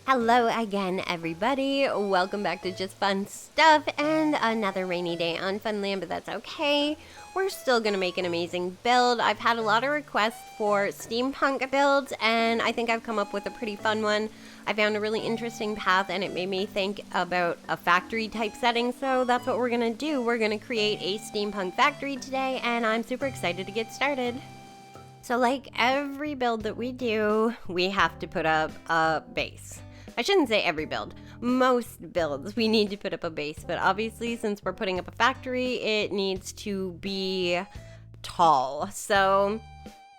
Hello again, everybody. Welcome back to Just Fun Stuff and another rainy day on Funland, but that's okay. We're still going to make an amazing build. I've had a lot of requests for steampunk builds, and I think I've come up with a pretty fun one. I found a really interesting path, and it made me think about a factory type setting, so that's what we're going to do. We're going to create a steampunk factory today, and I'm super excited to get started. So like every build that we do, we have to put up a base. I shouldn't say every build. Most builds, we need to put up a base, but obviously since we're putting up a factory, it needs to be tall. So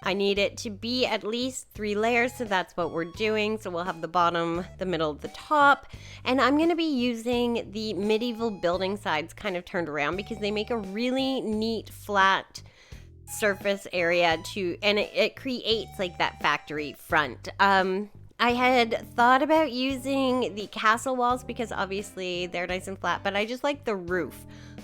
I need it to be at least 3 layers, so that's what we're doing. So we'll have the bottom, the middle, the top, and I'm gonna be using the medieval building sides kind of turned around because they make a really neat flat surface area and it creates like that factory front. I had thought about using the castle walls because obviously they're nice and flat, but I just like the roof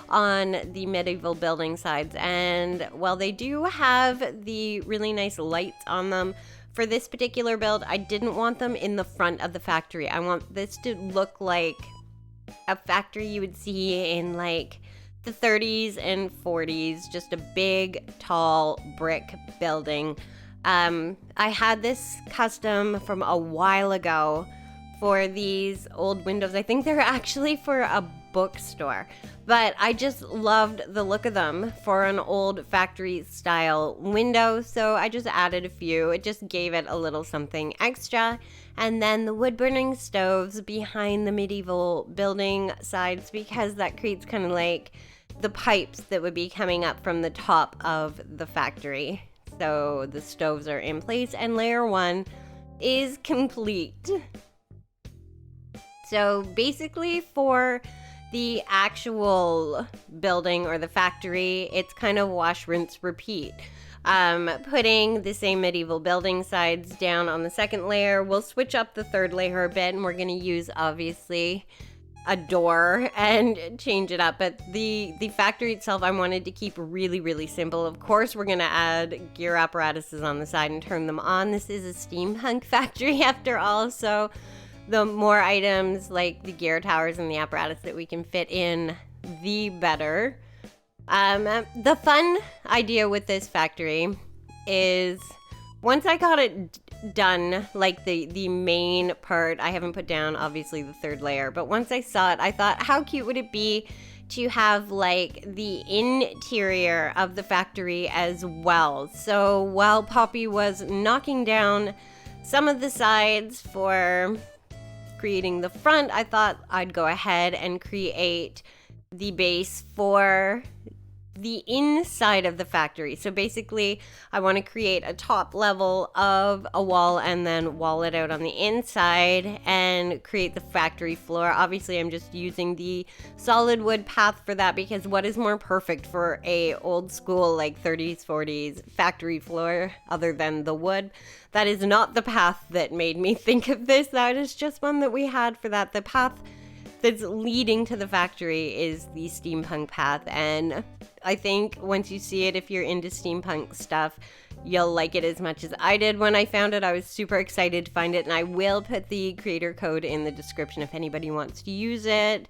on the medieval building sides. And while they do have the really nice lights on them, for this particular build, I didn't want them in the front of the factory. I want this to look like a factory you would see in like the 30s and 40s, just a big, tall brick building. I had this custom from a while ago for these old windows. I think they're actually for a bookstore, but I just loved the look of them for an old factory style window, so I just added a few. It just gave it a little something extra. And then the wood burning stoves behind the medieval building sides, because that creates kind of like the pipes that would be coming up from the top of the factory. So the stoves are in place and layer 1 is complete. So basically for the actual building or the factory, it's kind of wash, rinse, repeat. Putting the same medieval building sides down on the second layer. We'll switch up the third layer a bit, and we're going to use obviously a door and change it up, but the factory itself I wanted to keep really simple. Of course we're gonna add gear apparatuses on the side and turn them on. This is a steampunk factory after all, so the more items like the gear towers and the apparatus that we can fit in, the better. The fun idea with this factory is once I got it done, like the main part, I haven't put down obviously the third layer, but once I saw it, I thought how cute would it be to have like the interior of the factory as well. So while Poppy was knocking down some of the sides for creating the front, I thought I'd go ahead and create the base for the inside of the factory. So basically I want to create a top level of a wall and then wall it out on the inside and create the factory floor. Obviously I'm just using the solid wood path for that because what is more perfect for a old school like 30s 40s factory floor other than the wood? That is not the path that made me think of this. That is just one that we had for that. The path that's leading to the factory is the steampunk path, and I think once you see it, if you're into steampunk stuff, you'll like it as much as I did when I found it. I was super excited to find it, and I will put the creator code in the description if anybody wants to use it.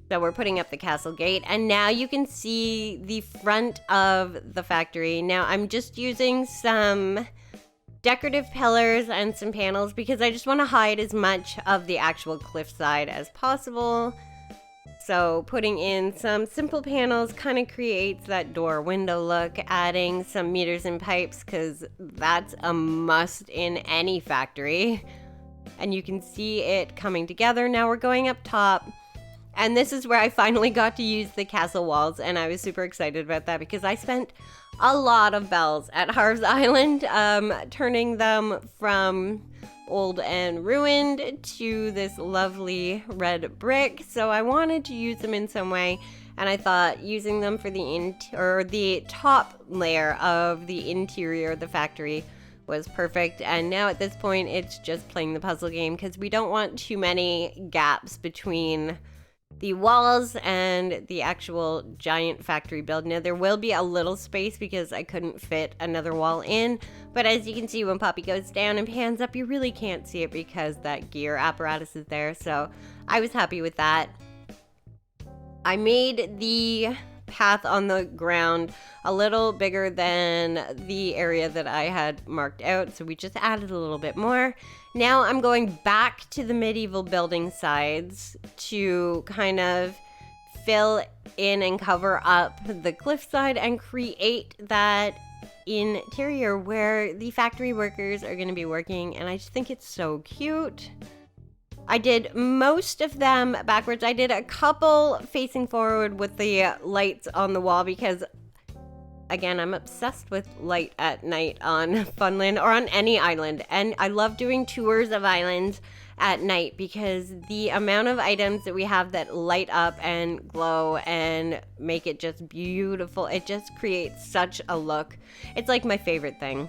So we're putting up the castle gate, and now you can see the front of the factory. Now I'm just using some decorative pillars and some panels because I just want to hide as much of the actual cliffside as possible. So putting in some simple panels kind of creates that door window look, adding some meters and pipes because that's a must in any factory. And you can see it coming together. Now we're going up top. And this is where I finally got to use the castle walls, and I was super excited about that because I spent a lot of bells at Harv's Island, turning them from old and ruined to this lovely red brick. So I wanted to use them in some way, and I thought using them for the top layer of the interior of the factory was perfect. And now at this point, it's just playing the puzzle game because we don't want too many gaps between the walls and the actual giant factory build. Now there will be a little space because I couldn't fit another wall in, but as you can see, when Poppy goes down and pans up, you really can't see it because that gear apparatus is there, so I was happy with that. I made the path on the ground a little bigger than the area that I had marked out, so we just added a little bit more. Now I'm going back to the medieval building sides to kind of fill in and cover up the cliffside and create that interior where the factory workers are going to be working, and I just think it's so cute. I did most of them backwards. I did a couple facing forward with the lights on the wall because, again, I'm obsessed with light at night on Funland or on any island. And I love doing tours of islands at night because the amount of items that we have that light up and glow and make it just beautiful, it just creates such a look. It's like my favorite thing.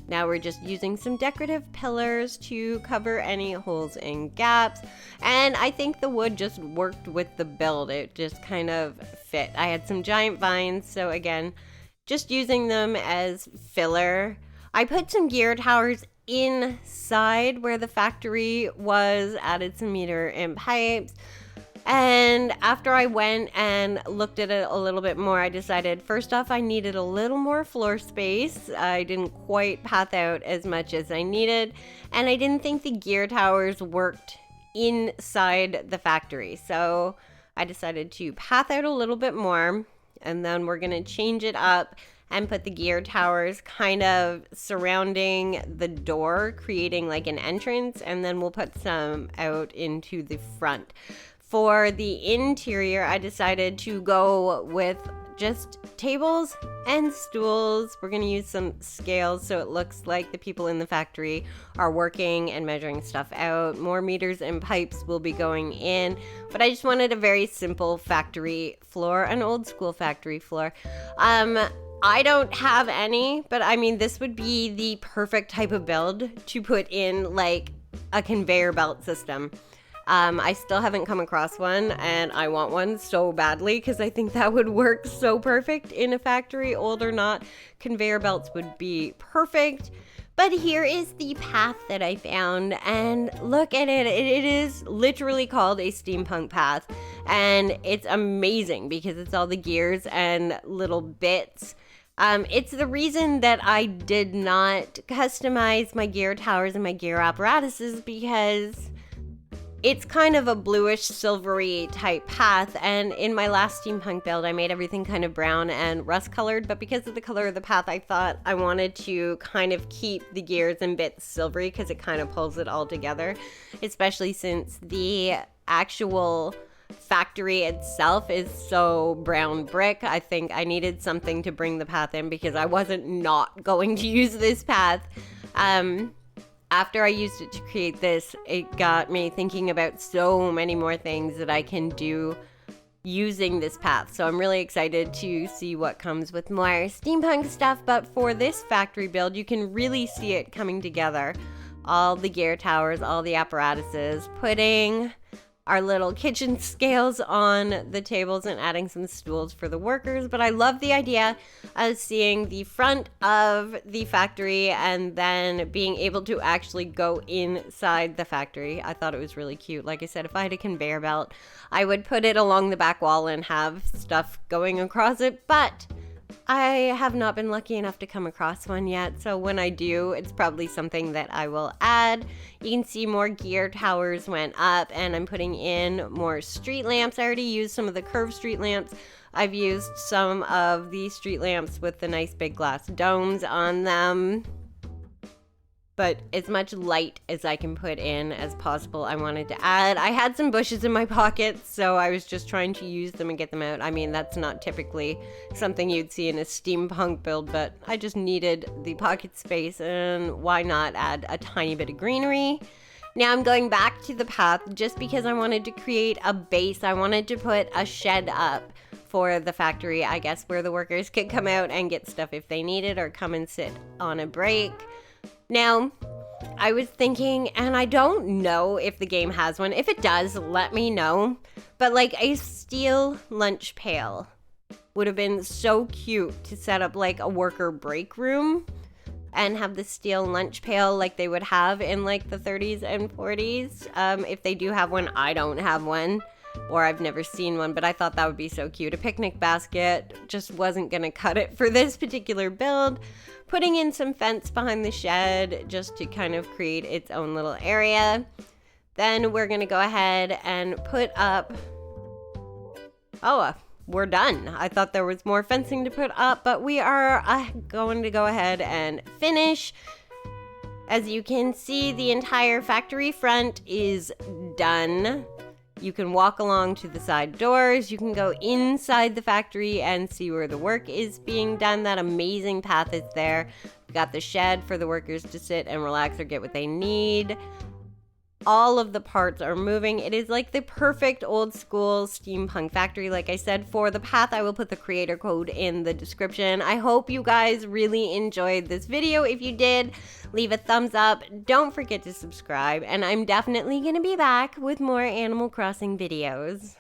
Now we're just using some decorative pillars to cover any holes and gaps. And I think the wood just worked with the build. It just kind of fit. I had some giant vines, so again, just using them as filler. I put some gear towers inside where the factory was, added some meter and pipes. And after I went and looked at it a little bit more, I decided first off I needed a little more floor space. I didn't quite path out as much as I needed, and I didn't think the gear towers worked inside the factory. So I decided to path out a little bit more, and then we're going to change it up and put the gear towers kind of surrounding the door, creating like an entrance, and then we'll put some out into the front. For the interior, I decided to go with just tables and stools. We're going to use some scales so it looks like the people in the factory are working and measuring stuff out. More meters and pipes will be going in, but I just wanted a very simple factory floor, an old school factory floor. I don't have any, but I mean, this would be the perfect type of build to put in like a conveyor belt system. I still haven't come across one, and I want one so badly because I think that would work so perfect in a factory. Old or not, conveyor belts would be perfect. But here is the path that I found, and look at it. It is literally called a Steampunk Path, and it's amazing because it's all the gears and little bits. It's the reason that I did not customize my gear towers and my gear apparatuses because it's kind of a bluish silvery type path, and in my last steampunk build I made everything kind of brown and rust colored, but because of the color of the path I thought I wanted to kind of keep the gears and bits silvery because it kind of pulls it all together, especially since the actual factory itself is so brown brick. I think I needed something to bring the path in because I wasn't not going to use this path. After I used it to create this, it got me thinking about so many more things that I can do using this path. So I'm really excited to see what comes with more steampunk stuff. But for this factory build, you can really see it coming together. All the gear towers, all the apparatuses, putting our little kitchen scales on the tables and adding some stools for the workers. But I love the idea of seeing the front of the factory and then being able to actually go inside the factory. I thought it was really cute. Like I said, if I had a conveyor belt, I would put it along the back wall and have stuff going across it, but I have not been lucky enough to come across one yet, so when I do, it's probably something that I will add. You can see more gear towers went up, and I'm putting in more street lamps. I already used some of the curved street lamps. I've used some of the street lamps with the nice big glass domes on them. But as much light as I can put in as possible, I wanted to add. I had some bushes in my pockets, so I was just trying to use them and get them out. I mean, that's not typically something you'd see in a steampunk build, but I just needed the pocket space, and why not add a tiny bit of greenery? Now I'm going back to the path just because I wanted to create a base. I wanted to put a shed up for the factory, I guess, where the workers could come out and get stuff if they need it or come and sit on a break. Now, I was thinking, and I don't know if the game has one. If it does, let me know. But like a steel lunch pail would have been so cute to set up like a worker break room and have the steel lunch pail like they would have in like the 30s and 40s. If they do have one, I don't have one, or I've never seen one, but I thought that would be so cute. A picnic basket just wasn't gonna cut it for this particular build. Putting in some fence behind the shed just to kind of create its own little area. Then we're gonna go ahead and put up, we're done. I thought there was more fencing to put up, but we are going to go ahead and finish. As you can see, the entire factory front is done. You can walk along to the side doors. You can go inside the factory and see where the work is being done. That amazing path is there. We've got the shed for the workers to sit and relax or get what they need. All of the parts are moving. It is like the perfect old school steampunk factory. Like I said, for the path, I will put the creator code in the description. I hope you guys really enjoyed this video. If you did, leave a thumbs up. Don't forget to subscribe. And I'm definitely going to be back with more Animal Crossing videos.